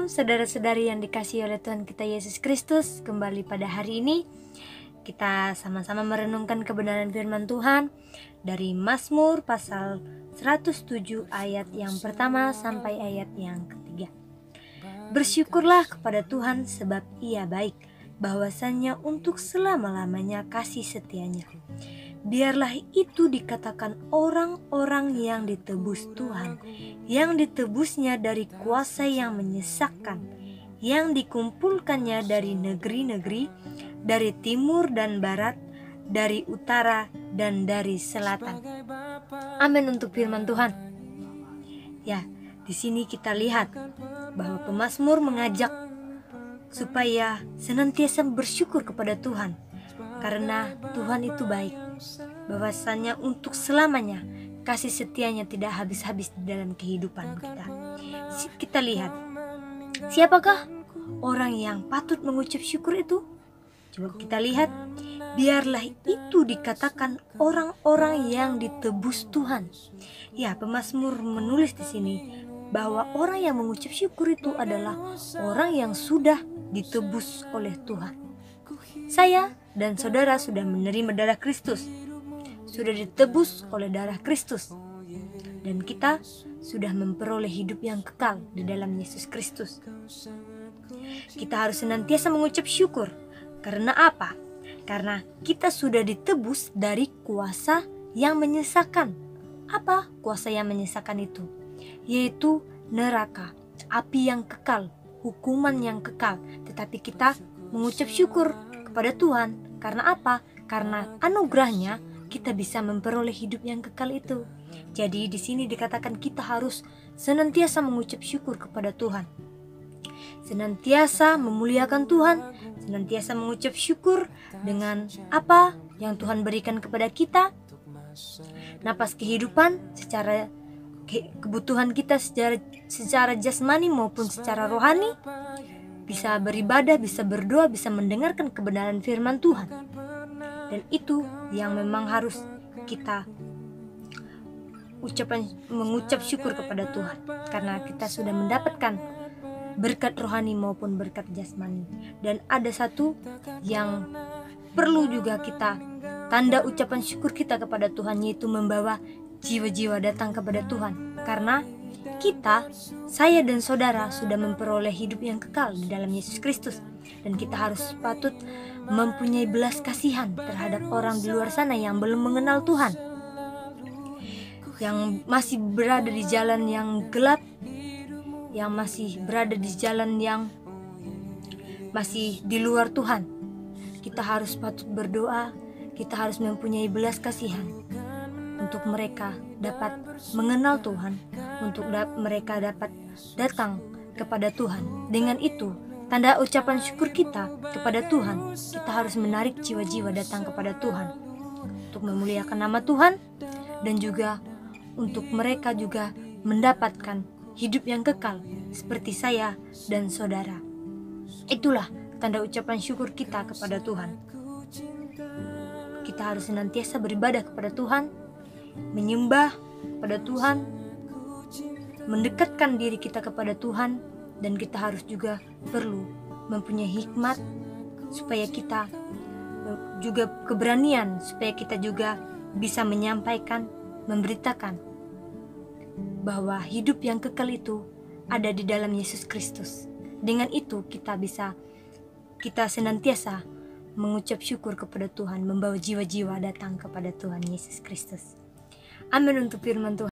Shalom saudara-saudari yang dikasihi oleh Tuhan kita Yesus Kristus. Kembali pada hari ini kita sama-sama merenungkan kebenaran firman Tuhan dari Mazmur pasal 107 ayat yang pertama sampai ayat yang ketiga. Bersyukurlah kepada Tuhan sebab Ia baik, bahwasannya untuk selama-lamanya kasih setianya. Biarlah itu dikatakan orang-orang yang ditebus Tuhan, yang ditebusnya dari kuasa yang menyesakkan, yang dikumpulkannya dari negeri-negeri, dari timur dan barat, dari utara dan dari selatan. Amin untuk firman Tuhan. Ya, di sini kita lihat bahwa pemazmur mengajak supaya senantiasa bersyukur kepada Tuhan, karena Tuhan itu baik, bahwasannya untuk selamanya kasih setianya tidak habis-habis di dalam kehidupan kita. Kita lihat, siapakah orang yang patut mengucap syukur itu? Coba kita lihat, biarlah itu dikatakan orang-orang yang ditebus Tuhan. Ya, pemazmur menulis di sini bahwa orang yang mengucap syukur itu adalah orang yang sudah ditebus oleh Tuhan. Saya dan saudara sudah menerima darah Kristus, sudah ditebus oleh darah Kristus, dan kita sudah memperoleh hidup yang kekal di dalam Yesus Kristus. Kita harus senantiasa mengucap syukur. Karena apa? Karena kita sudah ditebus dari kuasa yang menyesakan. Apa kuasa yang menyesakan itu? Yaitu neraka, api yang kekal, hukuman yang kekal. Tetapi kita mengucap syukur kepada Tuhan. Karena apa? Karena anugerahnya kita bisa memperoleh hidup yang kekal itu. Jadi di sini dikatakan kita harus senantiasa mengucap syukur kepada Tuhan, senantiasa memuliakan Tuhan, senantiasa mengucap syukur dengan apa yang Tuhan berikan kepada kita. Napas kehidupan, secara kebutuhan kita secara jasmani maupun secara rohani, bisa beribadah, bisa berdoa, bisa mendengarkan kebenaran firman Tuhan. Dan itu yang memang harus kita mengucap syukur kepada Tuhan, karena kita sudah mendapatkan berkat rohani maupun berkat jasmani. Dan ada satu yang perlu juga kita tanda ucapan syukur kita kepada Tuhan, yaitu membawa jiwa-jiwa datang kepada Tuhan. Karena kita, saya dan saudara sudah memperoleh hidup yang kekal di dalam Yesus Kristus, dan kita harus patut mempunyai belas kasihan terhadap orang di luar sana yang belum mengenal Tuhan, yang masih berada di jalan yang gelap, yang masih berada di jalan yang masih di luar Tuhan. Kita harus patut berdoa, kita harus mempunyai belas kasihan untuk mereka dapat mengenal Tuhan, untuk mereka dapat datang kepada Tuhan. Dengan itu, tanda ucapan syukur kita kepada Tuhan, kita harus menarik jiwa-jiwa datang kepada Tuhan untuk memuliakan nama Tuhan, dan juga untuk mereka juga mendapatkan hidup yang kekal seperti saya dan saudara. Itulah tanda ucapan syukur kita kepada Tuhan. Kita harus senantiasa beribadah kepada Tuhan, menyembah kepada Tuhan, mendekatkan diri kita kepada Tuhan, dan kita harus juga perlu mempunyai hikmat supaya kita juga keberanian, supaya kita juga bisa menyampaikan, memberitakan bahwa hidup yang kekal itu ada di dalam Yesus Kristus. Dengan itu kita senantiasa mengucap syukur kepada Tuhan, membawa jiwa-jiwa datang kepada Tuhan Yesus Kristus. Amin untuk firman Tuhan.